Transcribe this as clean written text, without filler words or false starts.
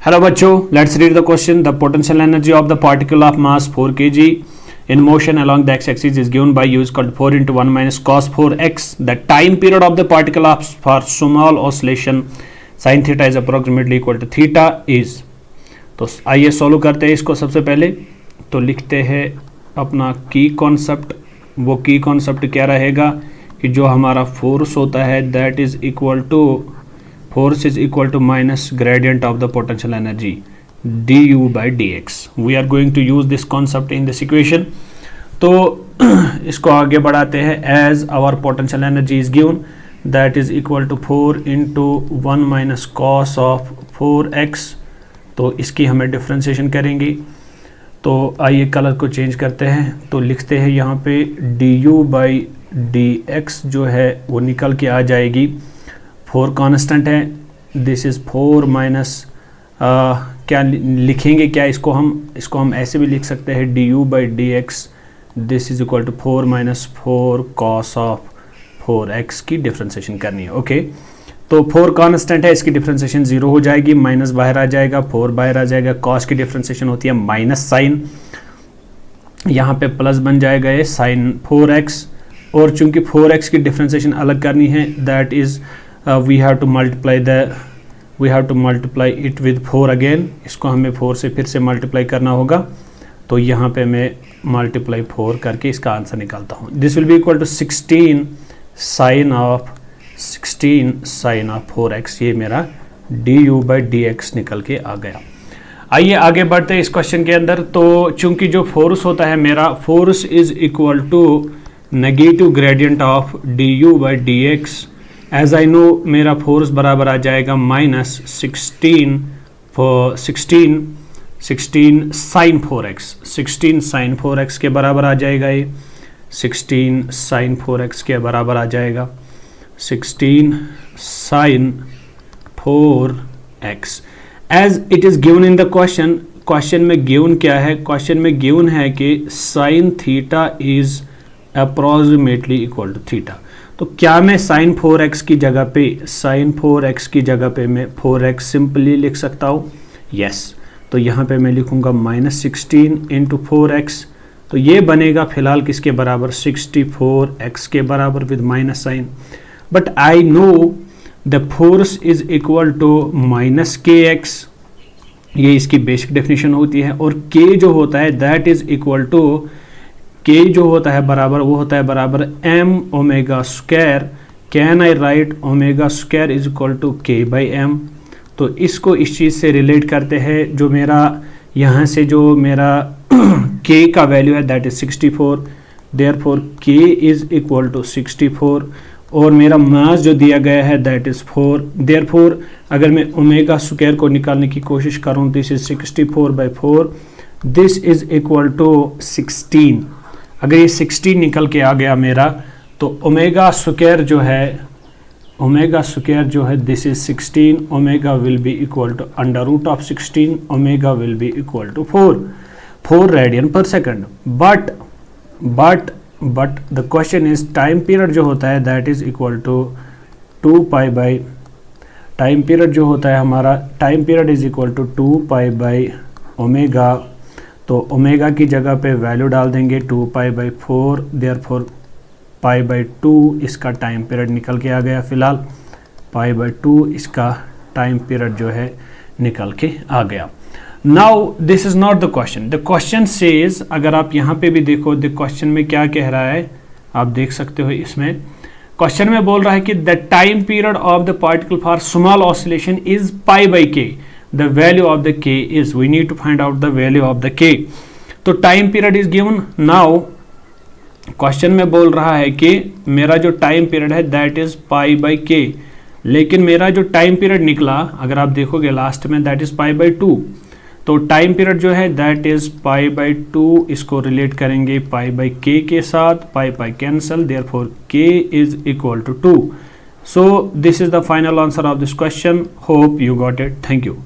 Hello बच्चों, let's read the question. The potential energy of the particle of mass 4 kg in motion along the x-axis is given by u is equal to 4 into 1 minus cos 4x. The time period of the particle of for small oscillation sin theta is approximately equal to theta is. तो आइए solve करते हैं इसको. सबसे पहले तो लिखते हैं अपना की कॉन्सेप्ट. वो की कॉन्सेप्ट क्या रहेगा कि जो हमारा फोर्स होता है that is equal to force is equal to minus gradient of the potential energy du by dx. We are going to use this concept in this equation. तो इसको आगे बढ़ाते हैं. as our potential energy is given that is equal to 4 into 1 minus cos of 4x. तो इसकी हमें differentiation करेंगे. तो आइए कलर को चेंज करते हैं. तो लिखते हैं यहाँ पे du by dx जो है वो निकल के आ जाएगी. 4 कांस्टेंट है. दिस इज़ 4 माइनस क्या लिखेंगे क्या इसको हम ऐसे भी लिख सकते हैं du by d x. This is equal to 4 minus 4 cos of 4x की डिफ्रेंशिएशन करनी है. ओके तो 4 कांस्टेंट है, इसकी डिफ्रेंशिएशन 0 हो जाएगी. माइनस बाहर आ जाएगा, 4 बाहर आ जाएगा. कॉस की डिफ्रेंशिएशन होती है माइनस साइन, यहाँ पे प्लस बन जाएगा ये साइन 4x. और चूंकि 4x की डिफ्रेंशिएशन अलग करनी है that is we have to multiply it with 4 again. इसको हमें 4 से फिर से मल्टीप्लाई करना होगा. तो यहाँ पे मैं मल्टीप्लाई 4 करके इसका आंसर निकालता हूँ. This will be equal to 16 sine of 4x. ये मेरा du बाई डी एक्स निकल के आ गया. आइए आगे बढ़ते हैं इस क्वेश्चन के अंदर. तो चूंकि जो फोर्स होता है मेरा force is equal to negative gradient of du by d x. As I know मेरा फोर्स बराबर आ जाएगा minus 16 sine 4x. 16 sine 4x के बराबर आ जाएगा ये. 16 साइन 4x के बराबर आ जाएगा 16 sine 4x. As it is given in the question में गिवन क्या है? क्वेश्चन में गिवन है कि sine theta is approximately equal to theta. तो क्या मैं साइन 4x की जगह पे मैं 4x सिंपली लिख सकता हूँ? यस. तो यहाँ पे मैं लिखूँगा माइनस 16 इंटू 4x. तो ये बनेगा फिलहाल किसके बराबर? 64x के बराबर with minus sine. But I know the force is equal to minus kx. ये इसकी बेसिक डेफिनेशन होती है. और k जो होता है that is equal to k जो होता है बराबर वो होता है बराबर m omega square. Can I write omega square is equal to k by m. तो इसको इस चीज़ से रिलेट करते हैं. जो मेरा यहाँ से जो मेरा k का वैल्यू है that is 64. Therefore k is equal to 64. और मेरा मास जो दिया गया है दैट इज 4. देयरफॉर अगर मैं ओमेगा स्क्वायर को निकालने की कोशिश करूँ this is 64 by 4. This is equal to 16. अगर ये 16 निकल के आ गया मेरा तो ओमेगा स्क्वायर जो है this is 16. Omega will be equal to under root of 16. Omega will be equal to 4 radian per second. But the question is time period जो होता है that is equal to 2 pi by time period जो होता है हमारा time period is equal to 2 pi by omega. तो omega की जगह पे वैल्यू डाल देंगे 2 pi by 4. Therefore pi by 2 इसका टाइम पीरियड निकल के आ गया. फिलहाल पाई बाई 2 इसका टाइम पीरियड जो है निकल के आ गया. Now this is not the question. The question says, अगर आप यहाँ पे भी देखो द क्वेश्चन में क्या कह रहा है आप देख सकते हो. इसमें क्वेश्चन में बोल रहा है कि the time period of the particle for small oscillation is pi by k. The value of the k is, we need to find out the value of the k. तो time period is given. Now question में बोल रहा है कि मेरा जो time period है that is pi by k. लेकिन मेरा जो टाइम पीरियड निकला अगर आप देखोगे लास्ट में दैट इज पाई बाई 2. तो टाइम पीरियड जो है दैट इज पाई बाई 2. इसको रिलेट करेंगे पाई बाई k के साथ. Pi pi cancel. Therefore k is equal to 2. So this is the final answer of this question. Hope you got it. Thank you.